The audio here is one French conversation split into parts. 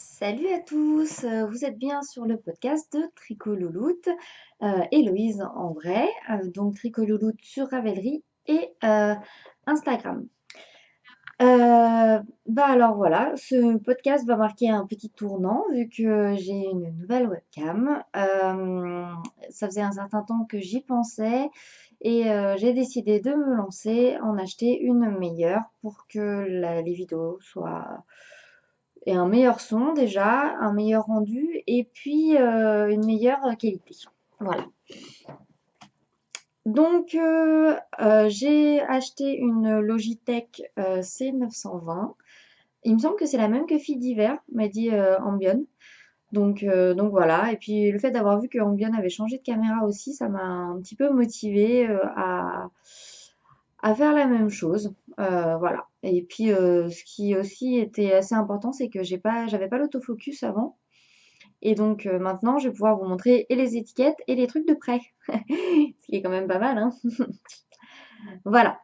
Salut à tous, vous êtes bien sur le podcast de Tricolouloute, Héloïse en vrai, donc Tricolouloute sur Ravelry et Instagram. Bah alors voilà, ce podcast va marquer un petit tournant vu que j'ai une nouvelle webcam. Ça faisait un certain temps que j'y pensais et j'ai décidé de me lancer, en acheter une meilleure pour que les vidéos soient et un meilleur son déjà, un meilleur rendu et puis une meilleure qualité. Voilà. Donc j'ai acheté une Logitech C920. Il me semble que c'est la même que Fille d'hiver, m'a dit Ambion. Donc voilà. Et puis le fait d'avoir vu que Ambion avait changé de caméra aussi, ça m'a un petit peu motivée à faire la même chose. Voilà. Et puis ce qui aussi était assez important, c'est que j'avais pas l'autofocus avant. Et donc maintenant, je vais pouvoir vous montrer et les étiquettes et les trucs de près. Ce qui est quand même pas mal, hein. Voilà.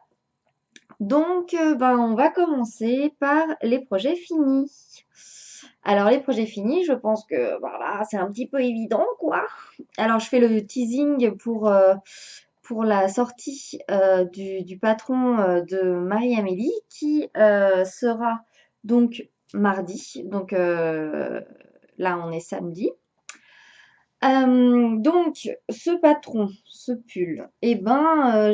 Donc, ben, on va commencer par les projets finis. Alors, les projets finis, je pense que voilà, c'est un petit peu évident, quoi. Alors, je fais le teasing pour la sortie du patron de Marie-Amélie qui sera donc mardi. Donc, là, on est samedi. Donc, ce patron, ce pull, eh ben,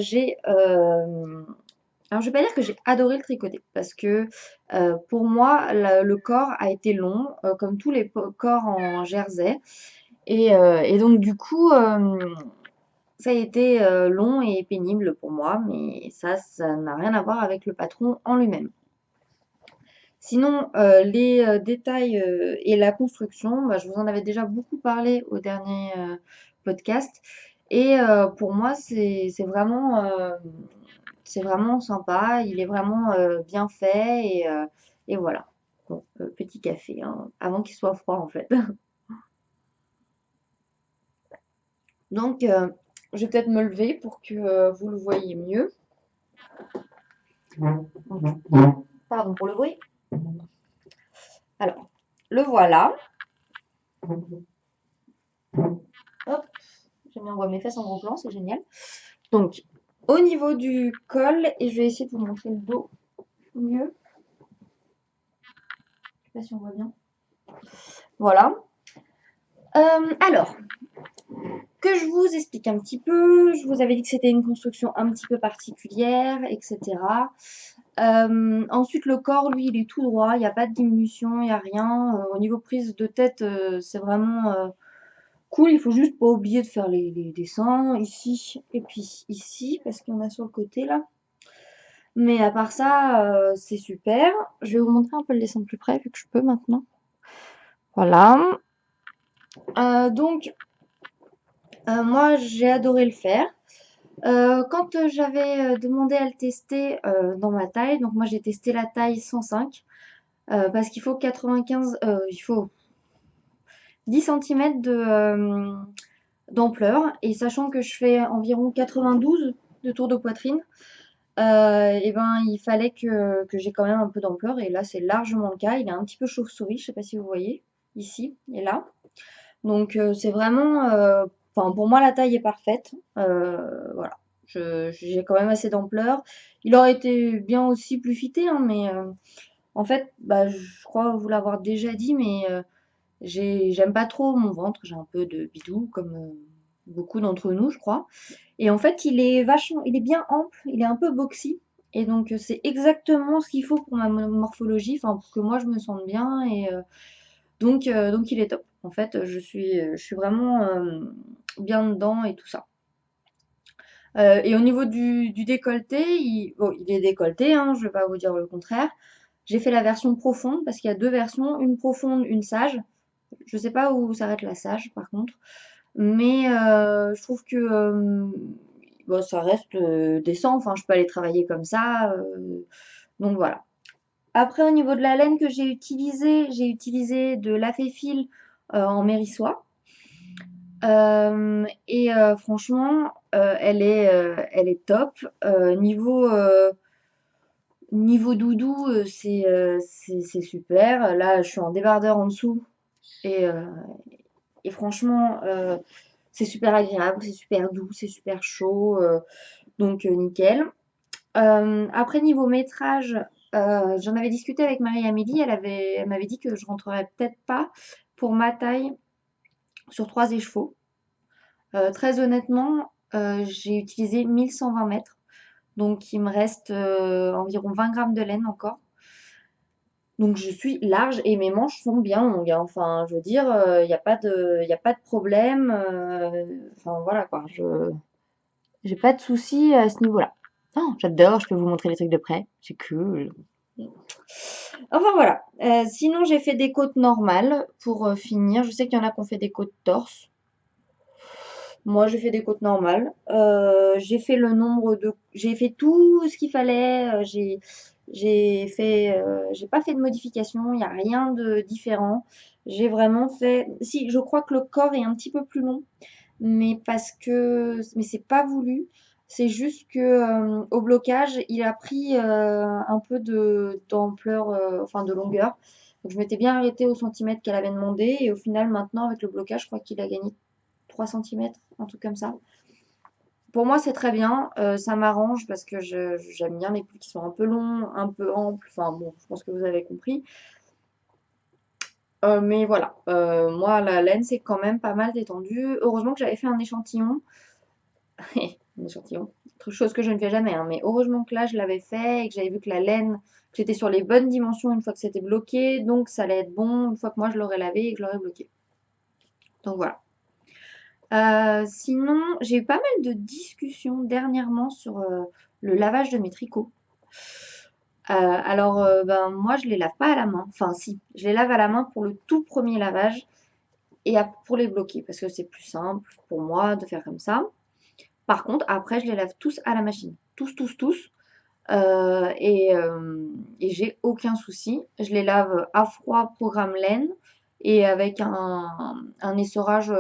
alors je vais pas dire que j'ai adoré le tricoter parce que pour moi, le corps a été long, comme tous les corps en jersey. Et donc, du coup, ça a été long et pénible pour moi, mais ça n'a rien à voir avec le patron en lui-même. Sinon, les détails et la construction, bah, je vous en avais déjà beaucoup parlé au dernier podcast. Et pour moi, c'est vraiment sympa. Il est vraiment bien fait et voilà. Bon, petit café, hein, avant qu'il soit froid en fait. Donc, je vais peut-être me lever pour que vous le voyez mieux. Pardon pour le bruit. Alors, le voilà. Hop, j'ai mis en voit mes fesses en gros plan, c'est génial. Donc, au niveau du col, et je vais essayer de vous montrer le dos mieux. Je sais pas si on voit bien. Voilà. Alors, que je vous explique un petit peu. Je vous avais dit que c'était une construction un petit peu particulière, etc. Ensuite, le corps, lui, il est tout droit. Il n'y a pas de diminution, il n'y a rien. Au niveau prise de tête, c'est vraiment cool. Il faut juste pas oublier de faire les dessins ici et puis ici, parce qu'il y en a sur le côté là. Mais à part ça, c'est super. Je vais vous montrer un peu le dessin de plus près, vu que je peux maintenant. Voilà. Donc, moi, j'ai adoré le faire. Quand j'avais demandé à le tester dans ma taille, donc moi j'ai testé la taille 105, parce qu'il faut 95, il faut 10 centimètres d'ampleur, et sachant que je fais environ 92 de tour de poitrine, et ben il fallait que j'ai quand même un peu d'ampleur, et là c'est largement le cas. Il est un petit peu chauve-souris, je sais pas si vous voyez, ici et là. Donc c'est vraiment, enfin pour moi la taille est parfaite. Voilà, j'ai quand même assez d'ampleur. Il aurait été bien aussi plus fité, hein, mais en fait, bah, je crois vous l'avoir déjà dit, mais j'aime pas trop mon ventre. J'ai un peu de bidou, comme beaucoup d'entre nous, je crois. Et en fait, il est bien ample, il est un peu boxy. Et donc, c'est exactement ce qu'il faut pour ma morphologie, enfin, pour que moi je me sente bien. Et donc il est top. En fait, je suis vraiment bien dedans et tout ça. Et au niveau du décolleté, bon, il est décolleté, hein, je ne vais pas vous dire le contraire. J'ai fait la version profonde parce qu'il y a deux versions, une profonde, une sage. Je sais pas où s'arrête la sage par contre. Mais je trouve que bon, ça reste décent. Enfin, je peux aller travailler comme ça. Donc voilà. Après, au niveau de la laine que j'ai utilisé de la fil en mérissoie. Et franchement, elle est top. Niveau Niveau doudou, c'est super. Là, je suis en débardeur en dessous et, euh, et franchement, c'est super agréable, c'est super doux, c'est super chaud, donc nickel. Après, niveau métrage, j'en avais discuté avec Marie-Amélie, elle m'avait dit que je rentrerais peut-être pas pour ma taille sur 3 écheveaux. Très honnêtement, j'ai utilisé 1120 mètres, donc il me reste environ 20 grammes de laine encore. Donc je suis large et mes manches sont bien longues, hein. Enfin, je veux dire, y a pas de problème. Enfin voilà quoi, je j'ai pas de soucis à ce niveau-là. Oh, j'adore, je peux vous montrer les trucs de près. C'est cool. Enfin voilà. Sinon, j'ai fait des côtes normales pour finir. Je sais qu'il y en a qui ont fait des côtes torse. Moi, j'ai fait des côtes normales. J'ai fait tout ce qu'il fallait. J'ai pas fait de modification. Il n'y a rien de différent. J'ai vraiment fait. Si, je crois que le corps est un petit peu plus long, mais c'est pas voulu. C'est juste que au blocage, il a pris un peu de d'ampleur, enfin de longueur. Donc je m'étais bien arrêtée au centimètre qu'elle avait demandé et au final maintenant avec le blocage, je crois qu'il a gagné 3 centimètres, un truc comme ça. Pour moi, c'est très bien. Ça m'arrange parce que j'aime bien les pulls qui sont un peu longs, un peu amples. Enfin bon, je pense que vous avez compris. Mais voilà, moi, la laine, c'est quand même pas mal détendu. Heureusement que j'avais fait un échantillon. Un échantillon. Autre chose que je ne fais jamais, hein. Mais heureusement que là, je l'avais fait et que j'avais vu que la laine, que j'étais sur les bonnes dimensions une fois que c'était bloqué. Donc, ça allait être bon une fois que moi, je l'aurais lavé et que je l'aurais bloqué. Donc voilà. Sinon, j'ai eu pas mal de discussions dernièrement sur le lavage de mes tricots. Ben, moi, je les lave pas à la main. Enfin, si, je les lave à la main pour le tout premier lavage et pour les bloquer parce que c'est plus simple pour moi de faire comme ça. Par contre, après, je les lave tous à la machine. Tous, tous, tous. Et j'ai aucun souci. Je les lave à froid, programme laine, et avec un essorage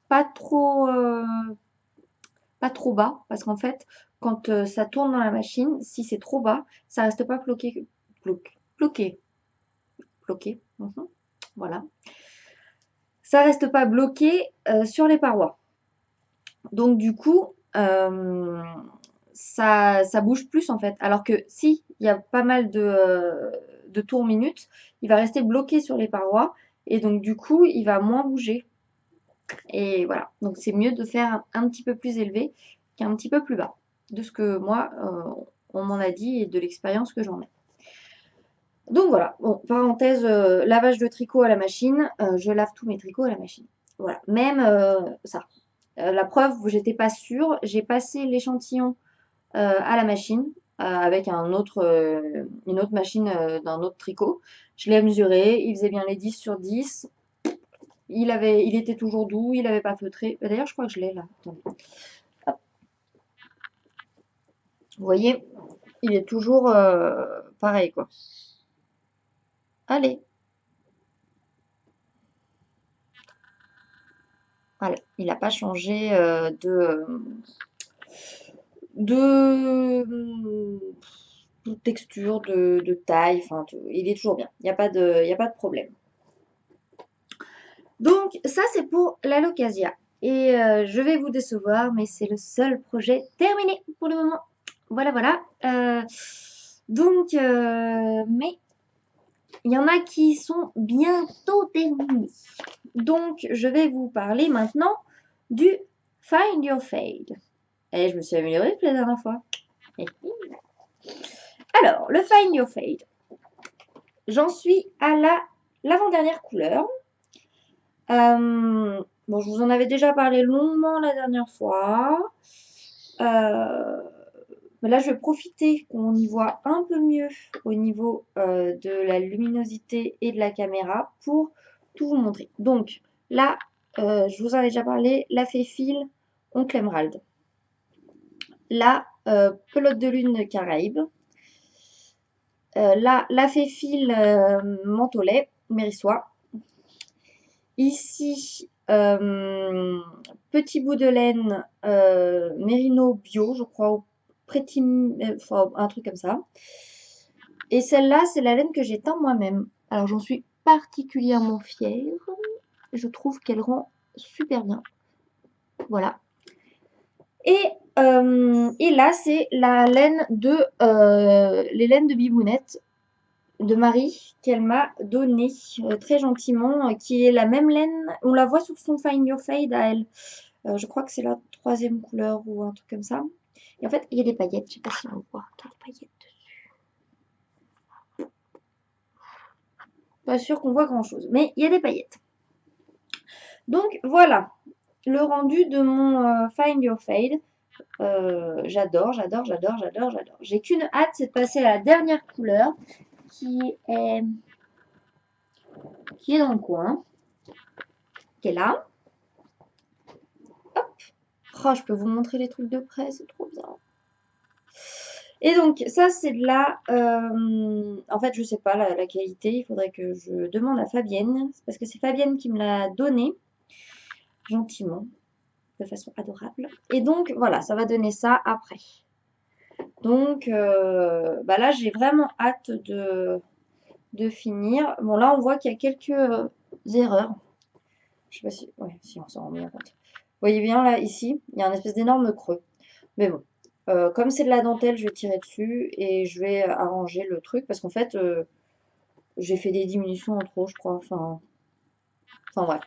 pas trop, euh, pas trop bas, parce qu'en fait, quand ça tourne dans la machine, si c'est trop bas, ça reste pas bloqué, bloqué. Voilà. Ça reste pas bloqué sur les parois. Donc du coup, ça bouge plus en fait. Alors que si il y a pas mal de tours minutes, il va rester bloqué sur les parois et donc du coup, il va moins bouger. Et voilà. Donc c'est mieux de faire un petit peu plus élevé qu'un petit peu plus bas. De ce que moi, on m'en a dit et de l'expérience que j'en ai. Donc voilà, bon, parenthèse, lavage de tricot à la machine, je lave tous mes tricots à la machine. Voilà, même ça. La preuve, j'étais pas sûre, j'ai passé l'échantillon à la machine avec une autre machine d'un autre tricot. Je l'ai mesuré, il faisait bien les 10 sur 10. Il était toujours doux, il n'avait pas feutré. D'ailleurs, je crois que je l'ai là. Attendez. Hop. Vous voyez, il est toujours pareil quoi. Allez, voilà, il n'a pas changé de texture, de taille, enfin, il est toujours bien. Il y a pas de problème. Donc, ça, c'est pour la Locasia. Et je vais vous décevoir, mais c'est le seul projet terminé pour le moment. Voilà, voilà. Mais il y en a qui sont bientôt terminés. Donc, je vais vous parler maintenant du Find Your Fade. Et je me suis améliorée depuis la dernière fois. Alors, le Find Your Fade. J'en suis à l'avant-dernière couleur. Bon, je vous en avais déjà parlé longuement la dernière fois. Mais là, je vais profiter qu'on y voit un peu mieux au niveau de la luminosité et de la caméra pour tout vous montrer. Donc là, je vous en ai déjà parlé, la Féfil Oncle Emerald. La pelote de lune Caraïbe. La Féfil Manteau-lait Mérissois. Ici, petit bout de laine Mérino bio, je crois, enfin, un truc comme ça. Et celle-là, c'est la laine que j'ai teint moi-même. Alors j'en suis particulièrement fière. Je trouve qu'elle rend super bien. Voilà. Et là, c'est la laine les laines de Bibounette de Marie qu'elle m'a donnée très gentiment, qui est la même laine. On la voit sur son Find Your Fade à elle. Je crois que c'est la 3e couleur ou un truc comme ça. Et en fait, il y a des paillettes. Je sais pas si on voit. Il y a des paillettes dessus. Pas sûr qu'on voit grand chose, mais il y a des paillettes. Donc voilà le rendu de mon Find Your Fade. J'adore, j'adore, j'adore, j'adore, j'adore. J'ai qu'une hâte, c'est de passer à la dernière couleur qui est, qui est dans le coin, qui est là. Hop. Oh, je peux vous montrer les trucs de près, c'est trop bien. Et donc, ça, c'est de la... en fait, je sais pas la qualité, il faudrait que je demande à Fabienne, parce que c'est Fabienne qui me l'a donné, gentiment, de façon adorable. Et donc, voilà, ça va donner ça après. Donc, bah là, j'ai vraiment hâte de finir. Bon, là, on voit qu'il y a quelques erreurs. Je sais pas si... Ouais, si on s'en rend bien compte. Vous voyez bien, là, ici, il y a un espèce d'énorme creux. Mais bon, comme c'est de la dentelle, je vais tirer dessus et je vais arranger le truc. Parce qu'en fait, j'ai fait des diminutions en trop, je crois. Enfin bref.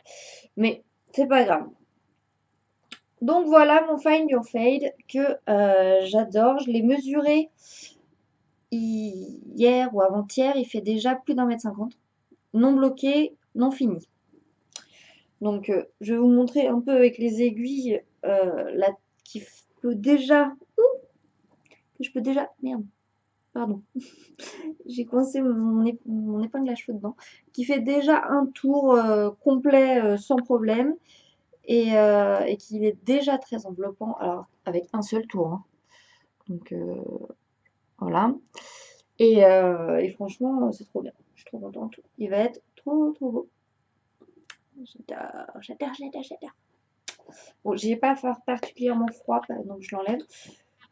Mais c'est pas grave. Donc voilà mon Find Your Fade que j'adore. Je l'ai mesuré hier ou avant-hier. Il fait déjà plus d'1,50 m. Non bloqué, non fini. Donc je vais vous montrer un peu avec les aiguilles là, qui peut déjà... que je peux déjà... Merde, pardon. J'ai coincé mon épingle à cheveux dedans. Qui fait déjà un tour complet sans problème. Et qu'il est déjà très enveloppant. Alors avec un seul tour. Hein. Donc voilà. Et franchement, c'est trop bien. Je suis trop contente. Il va être trop trop beau. J'adore, j'adore, j'adore, j'adore. Bon, j'ai pas particulièrement froid, donc je l'enlève.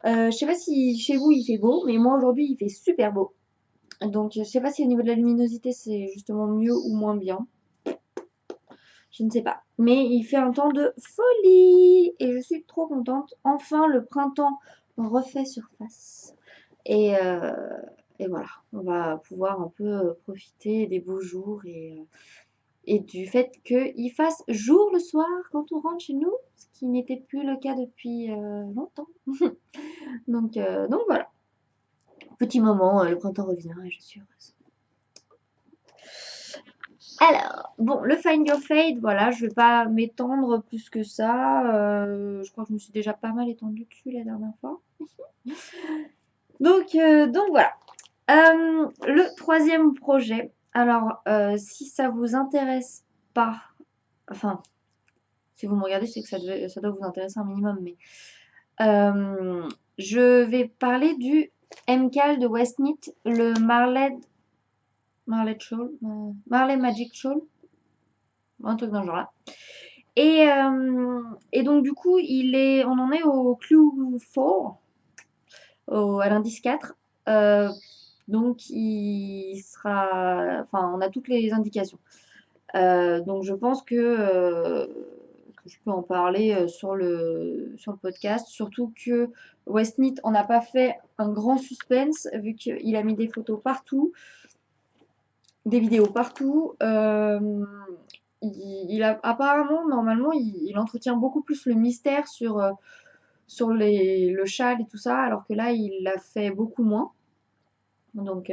Je sais pas si chez vous il fait beau, mais moi aujourd'hui il fait super beau. Donc je sais pas si au niveau de la luminosité c'est justement mieux ou moins bien. Je ne sais pas. Mais il fait un temps de folie et je suis trop contente. Enfin le printemps refait surface. Et, euh, et voilà, on va pouvoir un peu profiter des beaux jours et du fait qu'il fasse jour le soir quand on rentre chez nous, ce qui n'était plus le cas depuis longtemps. Donc voilà, petit moment, le printemps revient et je suis heureuse. Alors, bon, le Find Your Fade, voilà, je vais pas m'étendre plus que ça. Je crois que je me suis déjà pas mal étendue dessus la dernière fois. Donc voilà. Le troisième projet. Alors, si ça vous intéresse pas, enfin, si vous me regardez, c'est que ça doit vous intéresser un minimum, mais je vais parler du MCAL de Westnit, le Marley Shawl, Marley Magic Shawl, un truc dans ce genre-là. Et donc du coup, on en est au clue 4, à l'indice 4. Donc il sera, enfin, on a toutes les indications. Donc je pense que je peux en parler sur le podcast, surtout que Westnit on n'a pas fait un grand suspense vu qu'il a mis des photos partout, des vidéos partout. Apparemment, normalement, il entretient beaucoup plus le mystère sur le châle et tout ça, alors que là, il l'a fait beaucoup moins. Donc,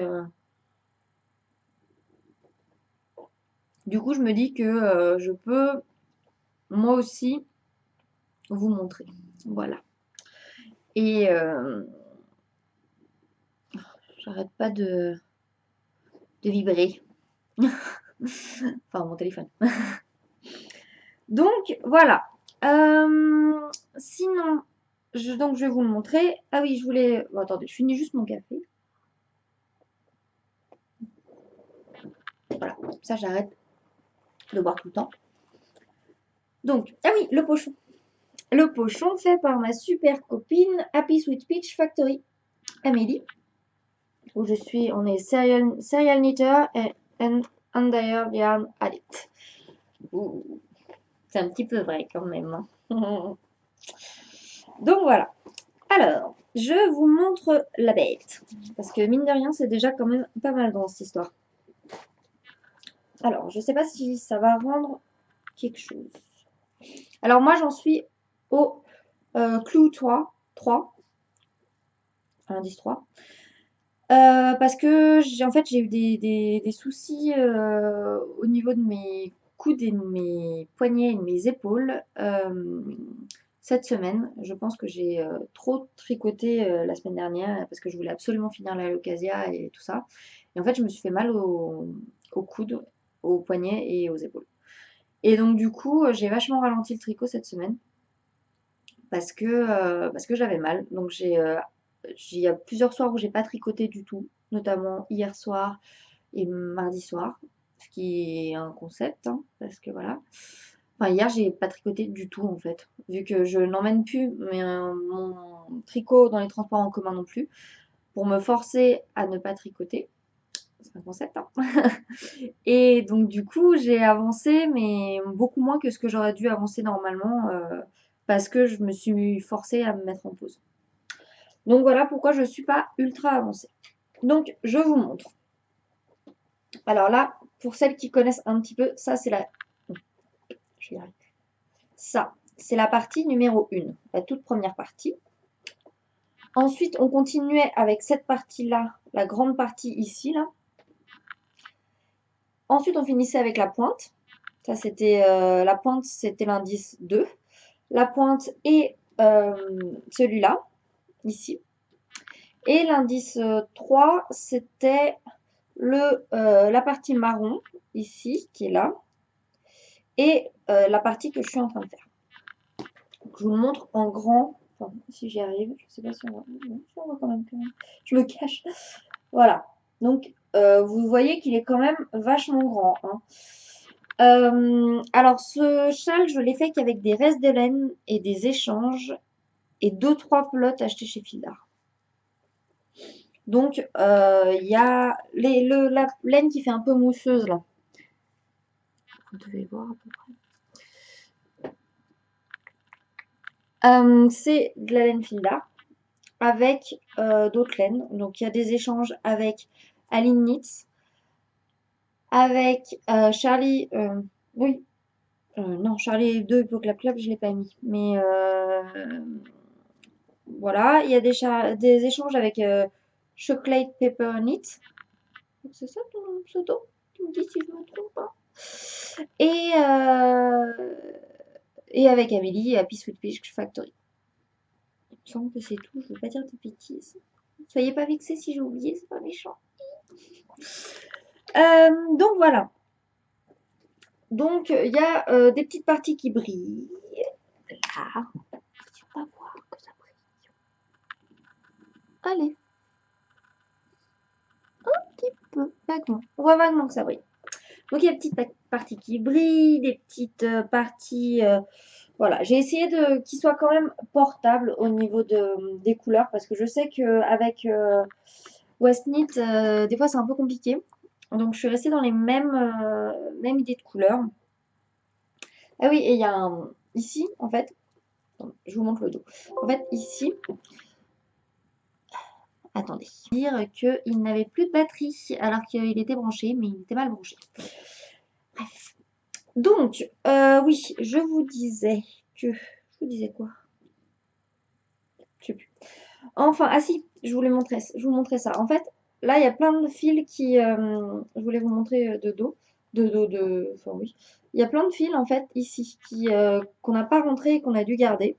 du coup, je me dis que je peux moi aussi vous montrer. Voilà. Et j'arrête pas de vibrer. Enfin, mon téléphone. Donc, voilà. Sinon, donc je vais vous le montrer. Ah oui, je voulais... Bon, attendez, je finis juste mon café. Voilà, ça j'arrête de boire tout le temps. Donc, ah oui, le pochon. Le pochon fait par ma super copine Happy Sweet Peach Factory, Amélie. où on est serial knitter et and under yarn addict. Ouh, c'est un petit peu vrai quand même, hein. Donc voilà. Alors, je vous montre la bête. Parce que mine de rien, c'est déjà quand même pas mal dans cette histoire. Alors, je sais pas si ça va rendre quelque chose. Alors moi, j'en suis au clou 3, indice 3. Parce que en fait, j'ai eu des soucis au niveau de mes coudes et de mes poignets et de mes épaules cette semaine. Je pense que j'ai trop tricoté la semaine dernière parce que je voulais absolument finir la Locasia et tout ça. Et en fait, je me suis fait mal aux coudes, aux poignets et aux épaules. Et donc, du coup, j'ai vachement ralenti le tricot cette semaine parce que j'avais mal. Donc, il y a plusieurs soirs où j'ai pas tricoté du tout, notamment hier soir et mardi soir, ce qui est un concept, hein, parce que voilà. Enfin, hier, j'ai pas tricoté du tout en fait, vu que je n'emmène plus mon tricot dans les transports en commun non plus, pour me forcer à ne pas tricoter. C'est un concept, hein. Et donc, du coup, j'ai avancé, mais beaucoup moins que ce que j'aurais dû avancer normalement, parce que je me suis forcée à me mettre en pause. Donc, voilà pourquoi je ne suis pas ultra avancée. Donc, je vous montre. Alors là, pour celles qui connaissent un petit peu, ça, c'est la... Je vais y arriver. Ça, c'est la partie numéro 1, la toute première partie. Ensuite, on continuait avec cette partie-là, la grande partie ici, là. Ensuite, on finissait avec la pointe. Ça, c'était la pointe, c'était l'indice 2. La pointe et celui-là, ici. Et l'indice 3, c'était la partie marron, ici, qui est là. Et la partie que je suis en train de faire. Donc, je vous le montre en grand. Enfin, si j'y arrive, je ne sais pas si on voit. Non, si on voit quand même. Je me cache. Voilà. Donc, vous voyez qu'il est quand même vachement grand, hein. Alors, ce châle, je l'ai fait qu'avec des restes de laine et des échanges et 2-3 pelotes achetées chez Fildar. Donc, il y a la laine qui fait un peu mousseuse là. Vous devez voir à peu près. C'est de la laine Fildar avec d'autres laines. Donc, il y a des échanges avec Aline Knits, avec Charlie. Oui, non, Charlie Hebdo Hippoclap Club, je ne l'ai pas mis. Mais voilà, il y a des échanges avec Chocolate Pepper Knit. C'est ça ton pseudo? Tu me dis si je me trompe pas. Et avec Amélie et Happy Sweet Peach Factory. Il me semble que c'est tout, je ne veux pas dire de bêtises. Soyez pas vexés si j'ai oublié, c'est pas méchant. Donc voilà. Donc il y a des petites parties qui brillent. Là. Tu vas voir que ça brille. Allez. Un petit peu, vaguement. On voit vaguement que ça brille. Donc il y a des petites parties qui brillent, des petites parties... voilà, j'ai essayé qu'ils soient quand même portables au niveau des couleurs parce que je sais qu'avec Westknit, des fois c'est un peu compliqué. Donc je suis restée dans les mêmes idées de couleurs. Ah oui, et il y a ici, en fait, je vous montre le dos. En fait, ici, attendez, dire qu'il n'avait plus de batterie alors qu'il était branché, mais il était mal branché. Bref. Donc, oui, je vous disais que... Je vous disais quoi? Je sais plus. Enfin, ah si, je vous montrais ça. En fait, là, il y a plein de fils qui... je voulais vous montrer de dos. Enfin, oui. Il y a plein de fils, en fait, ici, qu'on n'a pas rentré et qu'on a dû garder.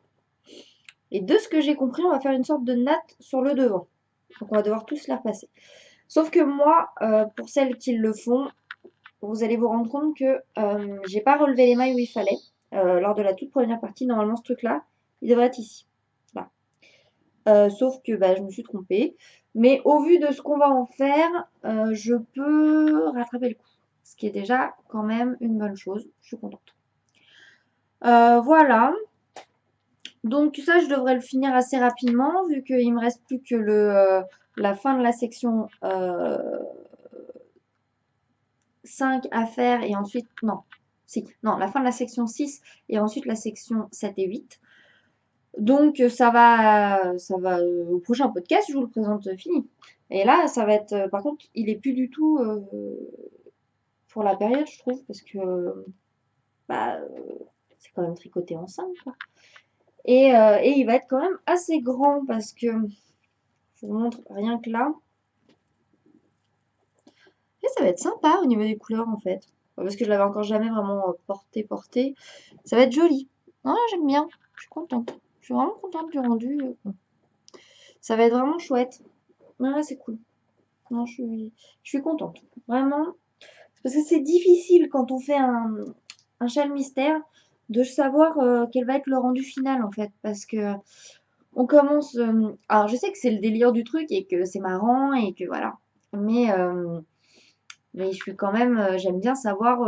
Et de ce que j'ai compris, on va faire une sorte de natte sur le devant. Donc, on va devoir tous les repasser. Sauf que moi, pour celles qui le font, vous allez vous rendre compte que j'ai pas relevé les mailles où il fallait. Lors de la toute première partie, normalement, ce truc-là, il devrait être ici. Là. Sauf que bah, je me suis trompée. Mais au vu de ce qu'on va en faire, je peux rattraper le coup. Ce qui est déjà quand même une bonne chose. Je suis contente. Voilà. Donc ça, je devrais le finir assez rapidement, vu qu'il me reste plus que la fin de la section 5 à faire et ensuite, non, si, non, la fin de la section 6 et ensuite la section 7 et 8. Donc au prochain podcast, je vous le présente fini. Et là, ça va être, par contre, il est plus du tout pour la période, je trouve, parce que bah, c'est quand même tricoté en 5, quoi. Et il va être quand même assez grand parce que, je vous montre rien que là. Et ça va être sympa au niveau des couleurs en fait. Parce que je l'avais encore jamais vraiment porté. Ça va être joli. Ouais, j'aime bien. Je suis contente. Je suis vraiment contente du rendu. Ça va être vraiment chouette. Ouais, c'est cool. Non, je suis contente. Vraiment. Parce que c'est difficile quand on fait un châle mystère de savoir quel va être le rendu final en fait. Parce que on commence. Alors je sais que c'est le délire du truc et que c'est marrant et que voilà. Mais je suis quand même, j'aime bien savoir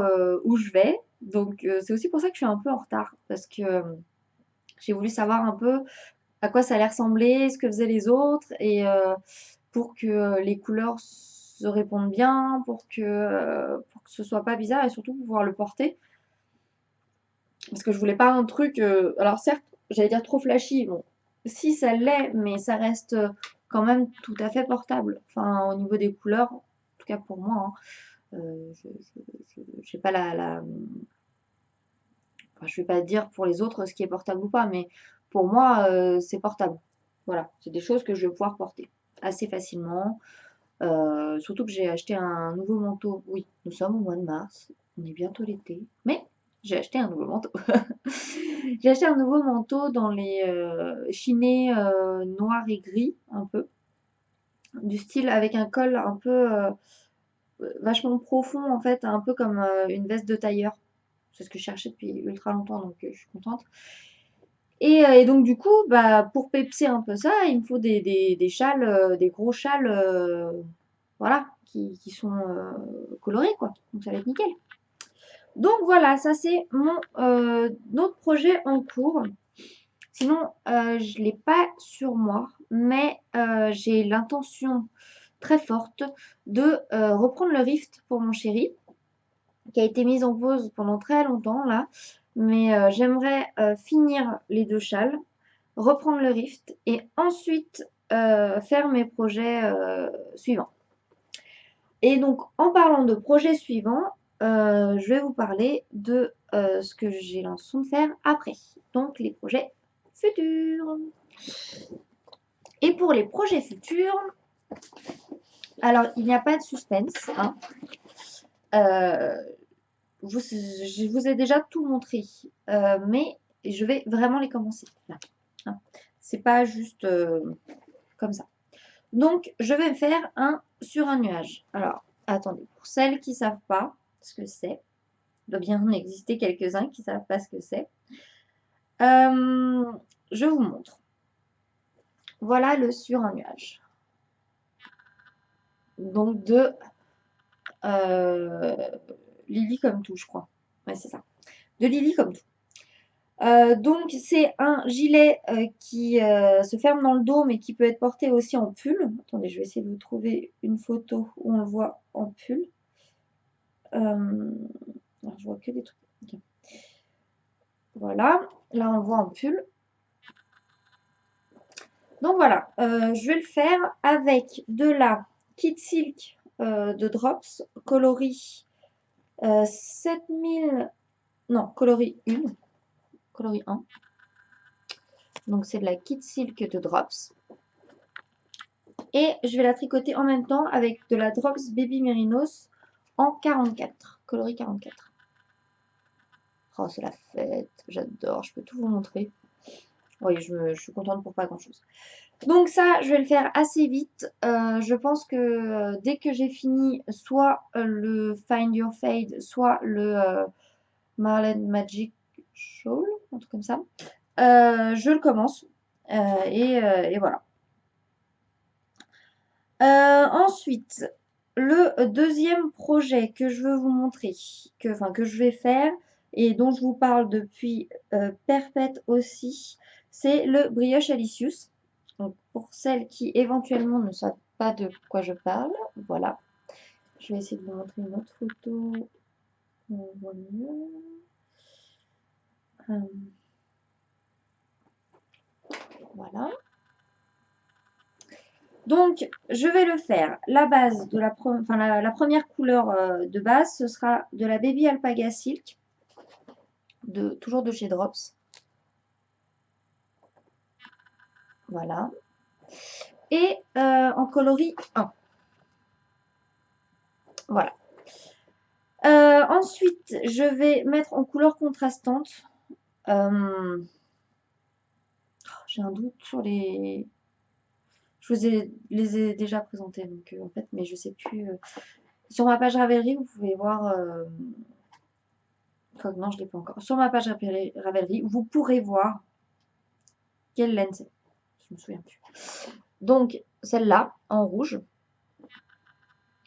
où je vais. Donc c'est aussi pour ça que je suis un peu en retard. Parce que j'ai voulu savoir un peu à quoi ça allait ressembler, ce que faisaient les autres. Et pour que les couleurs se répondent bien, pour que ce soit pas bizarre et surtout pour pouvoir le porter. Parce que je voulais pas un truc. Alors certes, j'allais dire trop flashy. Bon, si ça l'est, mais ça reste quand même tout à fait portable. Enfin, au niveau des couleurs, en tout cas pour moi, hein. Je sais pas enfin, je vais pas dire pour les autres ce qui est portable ou pas, mais pour moi, c'est portable. Voilà, c'est des choses que je vais pouvoir porter assez facilement. Surtout que j'ai acheté un nouveau manteau. Oui, nous sommes au mois de mars, on est bientôt l'été, mais j'ai acheté un nouveau manteau. J'ai acheté un nouveau manteau dans les chinés noir et gris, un peu, du style avec un col un peu vachement profond en fait, un peu comme une veste de tailleur. C'est ce que je cherchais depuis ultra longtemps, donc je suis contente. Et donc du coup, bah, pour pepser un peu ça, il me faut des châles, des gros châles, voilà, qui sont colorés, quoi. Donc ça va être nickel. Donc voilà, ça c'est mon autre projet en cours. Sinon, je ne l'ai pas sur moi, mais j'ai l'intention très forte de reprendre le Rift pour mon chéri, qui a été mise en pause pendant très longtemps là. Mais j'aimerais finir les deux châles, reprendre le Rift et ensuite faire mes projets suivants. Et donc, en parlant de projets suivants, je vais vous parler de ce que j'ai l'intention de faire après. Donc, les projets futurs. Et pour les projets futurs, alors il n'y a pas de suspense, hein. Je vous ai déjà tout montré, mais je vais vraiment les commencer là, hein. C'est pas juste comme ça. Donc, je vais faire un sur un nuage. Alors, attendez, pour celles qui ne savent pas ce que c'est, il doit bien en exister quelques-uns qui ne savent pas ce que c'est. Je vous montre. Voilà le sur un nuage. Donc, de Lily comme tout, je crois. Ouais, c'est ça. De Lily comme tout. Donc, c'est un gilet qui se ferme dans le dos, mais qui peut être porté aussi en pull. Attendez, je vais essayer de vous trouver une photo où on le voit en pull. Alors, je vois que des trucs. Okay. Voilà, là on le voit en pull. Donc voilà, je vais le faire avec de la Kid Silk de Drops, coloris 7000, non, coloris 1, coloris 1. Donc c'est de la Kid Silk de Drops. Et je vais la tricoter en même temps avec de la Drops Baby Merinos en 44, coloris 44. Oh, c'est la fête, j'adore, je peux tout vous montrer. Oui, je suis contente pour pas grand chose. Donc ça, je vais le faire assez vite. Je pense que dès que j'ai fini soit le Find Your Fade, soit le Marlene Magic Shawl, un truc comme ça, je le commence. Et voilà. Ensuite, le deuxième projet que je veux vous montrer, que je vais faire et dont je vous parle depuis Perpète aussi, c'est le Brioche Alicius. Donc, pour celles qui éventuellement ne savent pas de quoi je parle. Voilà. Je vais essayer de vous montrer une autre photo. On voit mieux. Euh, voilà. Donc, je vais le faire. La base de la première couleur de base, ce sera de la Baby Alpaga Silk, toujours de chez Drops. Voilà. Et en coloris 1. Voilà. Ensuite, je vais mettre en couleur contrastante. J'ai un doute sur les. Les ai déjà présentés, donc en fait, mais je sais plus. Sur ma page Ravelry, vous pouvez voir. Non, je ne l'ai pas encore. Sur ma page Ravelry, vous pourrez voir quelle laine c'est. Je me souviens plus. Donc, celle-là, en rouge.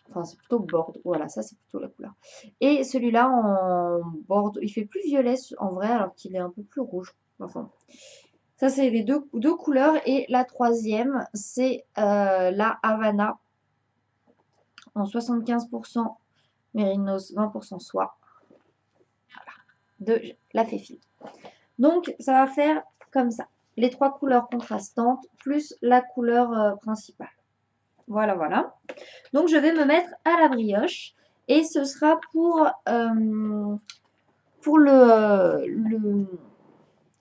Enfin, c'est plutôt bordeaux. Voilà, ça, c'est plutôt la couleur. Et celui-là, en bordeaux. Il fait plus violet en vrai, alors qu'il est un peu plus rouge. Enfin, ça, c'est les deux couleurs. Et la troisième, c'est la Havana en 75% mérinos, 20% soie. Voilà. De la Féfil. Donc, ça va faire comme ça. Les trois couleurs contrastantes plus la couleur principale. Voilà, voilà. Donc, je vais me mettre à la brioche. Et ce sera pour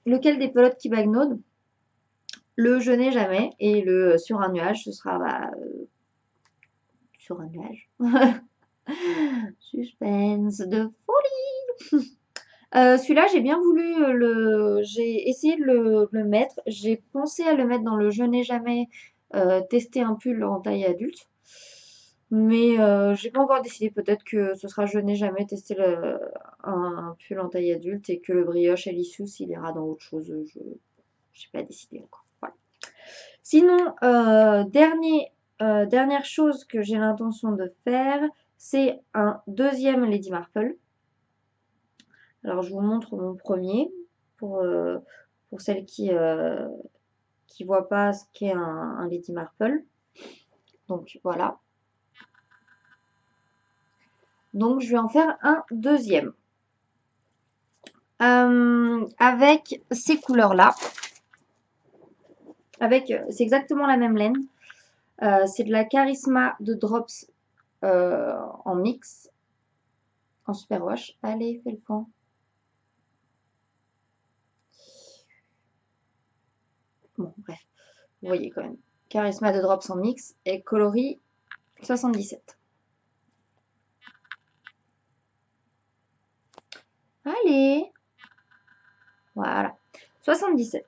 lequel des pelotes qui bagnodent. Le je n'ai jamais. Et le sur un nuage, ce sera sur un nuage. Suspense de folie. Celui-là, j'ai bien voulu j'ai essayé de le mettre. J'ai pensé à le mettre dans le je n'ai jamais testé un pull en taille adulte. Mais j'ai pas encore décidé. Peut-être que ce sera je n'ai jamais testé un pull en taille adulte et que le brioche Alicious, il ira dans autre chose. Je n'ai pas décidé encore. Voilà. Sinon, dernière chose que j'ai l'intention de faire, c'est un deuxième Lady Marple. Alors, je vous montre mon premier pour celles qui ne voient pas ce qu'est un Lady Marple. Donc, voilà. Donc, je vais en faire un deuxième. Avec ces couleurs-là. C'est exactement la même laine. C'est de la Charisma de Drops en mix. En super wash. Allez, fais le point. Bon, bref. Vous voyez quand même. Charisma de Drops en mix et coloris 77. Allez. Voilà. 77.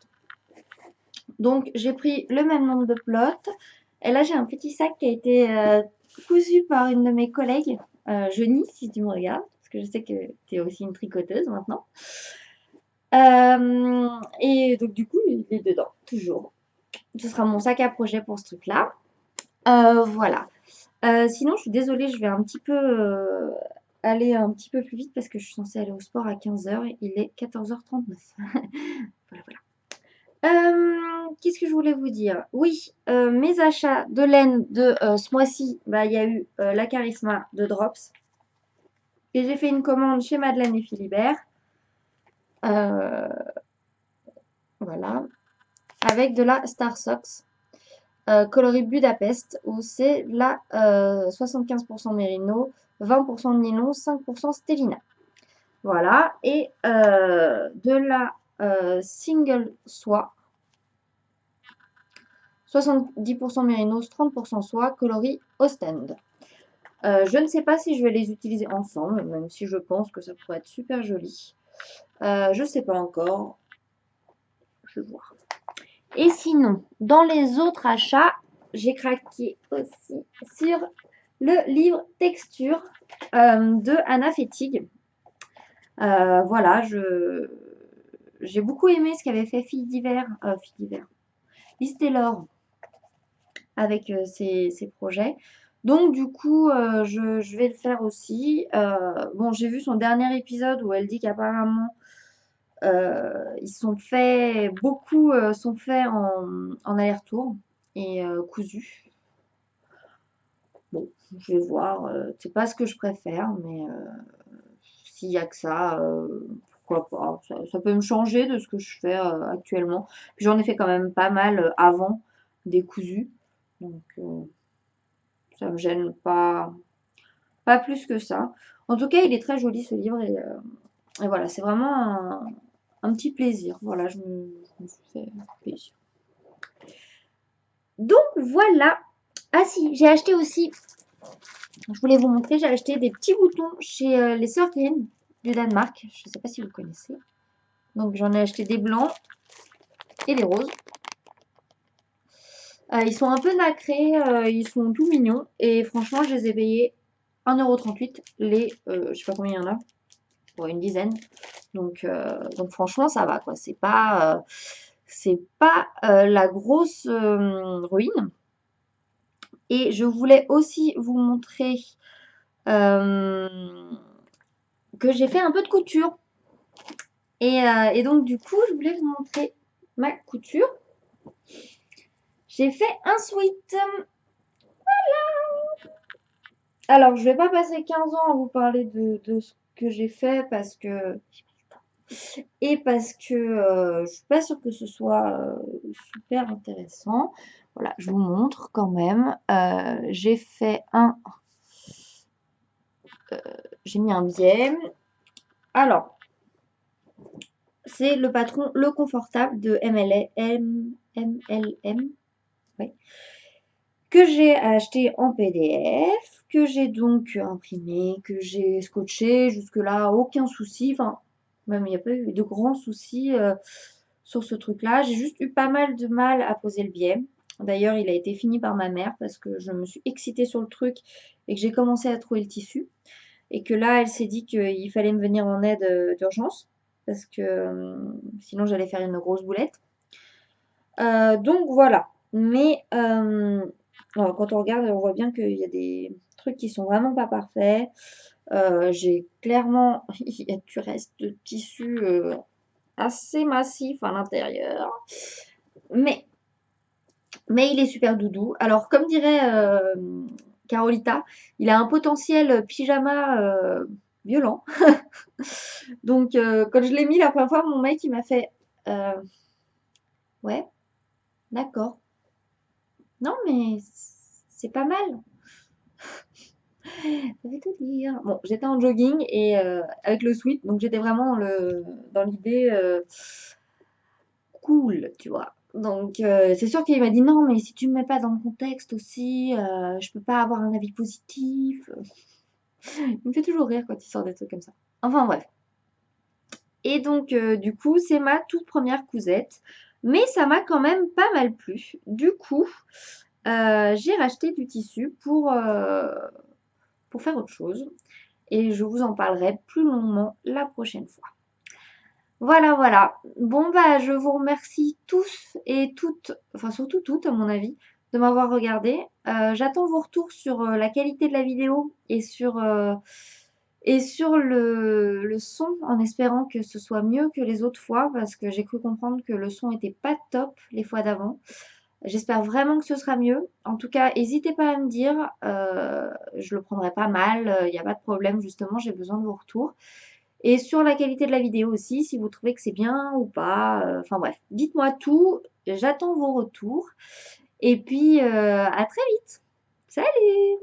Donc, j'ai pris le même nombre de plots. Et là, j'ai un petit sac qui a été cousu par une de mes collègues, Jeunie, si tu me regardes, parce que je sais que tu es aussi une tricoteuse maintenant. Et donc, du coup, il est dedans, toujours. Ce sera mon sac à projet pour ce truc-là. Voilà. Sinon, je suis désolée, je vais un petit peu aller un petit peu plus vite parce que je suis censée aller au sport à 15h et il est 14h39. Voilà, voilà. Qu'est-ce que je voulais vous dire? Oui, mes achats de laine de ce mois-ci, bah, il y a eu la Charisma de Drops. Et j'ai fait une commande chez Madeleine et Philibert. Voilà. Avec de la Star Sox. Coloris Budapest, où c'est la 75% mérino, 20% de nylon, 5% stélina. Voilà. Et de la single soie. 70% mérinos, 30% soie, coloris Ostend. Je ne sais pas si je vais les utiliser ensemble, même si je pense que ça pourrait être super joli. Je ne sais pas encore. Je vais voir. Et sinon, dans les autres achats, j'ai craqué aussi sur le livre texture de Anna Fettig. Voilà, j'ai beaucoup aimé ce qu'avait fait Fille d'hiver, Liz Taylor avec ses projets. Donc du coup, je vais le faire aussi. Bon, j'ai vu son dernier épisode où elle dit qu'apparemment ils sont faits, beaucoup sont faits en aller-retour et cousus. Je vais voir, c'est pas ce que je préfère, mais s'il y a que ça, pourquoi pas. Ça peut me changer de ce que je fais actuellement. Puis j'en ai fait quand même pas mal avant, décousu. Donc ça me gêne pas plus que ça. En tout cas, il est très joli ce livre et voilà, c'est vraiment un petit plaisir. Voilà, je me suis fait plaisir. Donc voilà. Ah si, j'ai acheté aussi, je voulais vous montrer, j'ai acheté des petits boutons chez les Sœurs Green du Danemark. Je ne sais pas si vous connaissez. Donc j'en ai acheté des blancs et des roses. Ils sont un peu nacrés, ils sont tout mignons. Et franchement, je les ai payés 1,38 € les, je sais pas combien il y en a, pour une dizaine. Donc franchement, ça va quoi. C'est pas la grosse ruine. Et je voulais aussi vous montrer que j'ai fait un peu de couture. Et donc du coup, je voulais vous montrer ma couture. J'ai fait un sweat. Alors, je vais pas passer 15 ans à vous parler de ce que j'ai fait parce que je suis pas sûre que ce soit super intéressant. Voilà, je vous montre quand même. J'ai mis un biais. Alors, c'est le patron Le Confortable de MLM, ouais, que j'ai acheté en PDF, que j'ai donc imprimé, que j'ai scotché. Jusque-là, aucun souci. Enfin, même il n'y a pas eu de grands soucis sur ce truc-là. J'ai juste eu pas mal de mal à poser le biais. D'ailleurs, il a été fini par ma mère parce que je me suis excitée sur le truc et que j'ai commencé à trouver le tissu. Et que là, elle s'est dit qu'il fallait me venir en aide d'urgence parce que sinon j'allais faire une grosse boulette. Donc voilà. Mais quand on regarde, on voit bien qu'il y a des trucs qui sont vraiment pas parfaits. J'ai clairement, il y a du reste de tissu assez massif à l'intérieur. Mais, mais il est super doudou. Alors, comme dirait Carolita, il a un potentiel pyjama violent. Donc, quand je l'ai mis la première fois, mon mec, il m'a fait ouais, d'accord. Non, mais c'est pas mal. Ça veut tout dire. Bon, j'étais en jogging et avec le sweat, donc j'étais vraiment dans l'idée cool, tu vois. Donc, c'est sûr qu'il m'a dit non, mais si tu me mets pas dans le contexte aussi, je peux pas avoir un avis positif. Il me fait toujours rire quand il sort des trucs comme ça. Enfin bref. Et donc, du coup, c'est ma toute première cousette. Mais ça m'a quand même pas mal plu. Du coup, j'ai racheté du tissu pour faire autre chose. Et je vous en parlerai plus longuement la prochaine fois. Voilà, voilà. Bon, bah, je vous remercie tous et toutes, enfin surtout toutes à mon avis, de m'avoir regardé. J'attends vos retours sur la qualité de la vidéo et sur le son, en espérant que ce soit mieux que les autres fois, parce que j'ai cru comprendre que le son était pas top les fois d'avant. J'espère vraiment que ce sera mieux. En tout cas, n'hésitez pas à me dire, je le prendrai pas mal, il n'y a pas de problème, justement, j'ai besoin de vos retours. Et sur la qualité de la vidéo aussi, si vous trouvez que c'est bien ou pas. Enfin bref, dites-moi tout, j'attends vos retours. Et puis, à très vite. Salut!